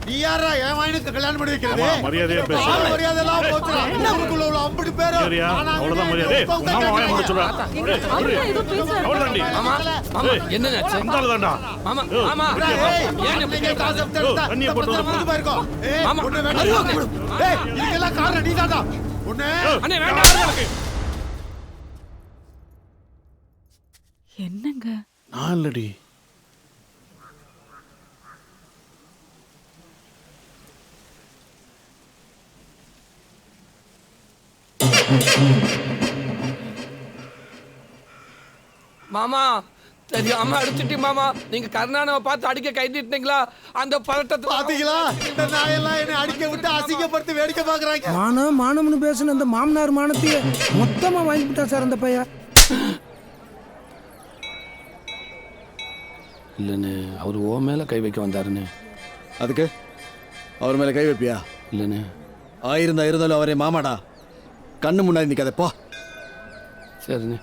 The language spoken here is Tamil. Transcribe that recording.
நீ யாரா என் வாயினுக்கு கல்யாணம் பண்ணி வைக்கிறது? மரியாதையா பேசு. மரியாதை எல்லாம் போச்சுடா. நமக்குள்ள உள்ள 50 பேர் அவ்வளவுதான் மரியாதை. மாமா வாயை மூட சொல்றா. அவ்வளவுதான்டி. மாமா மாமா என்னங்க சந்தாலதான்டா. மாமா மாமா ஏன் நீங்க காசு எடுத்து தண்ணியை போட்டு வந்து புடிச்சு பாருங்க. மாமா. ஒண்ணு வேண்டாம். இதுக்கெல்லாம் காரணம் நீதான்டா. ஒண்ணு அண்ணே வேண்டாம். என்னங்க நான் இல்லடி. மாமா தெரியாம அடிச்சுட்டி மாமா. நீங்க கருணானவை பார்த்து அடிக்க கை நீட்டினீங்களா? அந்த பதட்டத்தை பாத்தீங்களா? இந்த நாயெல்லாம் என்ன அடிக்க விட்டு அசிங்கப்படுத்தி வேடிக்கை பாக்குறாங்க. மானம்னு பேசுன அந்த மாமனார் மானத்தையே மொத்தமா வாங்கிட்டா சார் அந்த பையன். இல்லைன்னு அவர் ஓ மேல கை வைக்க வந்தாருன்னு. அதுக்கு அவர் மேல கை வைப்பியா? இல்லைன்னு இருந்தாலும் அவரே மாமாடா. கண்ணு முன்னாடி நிக்காத போ. சரிண்ணே.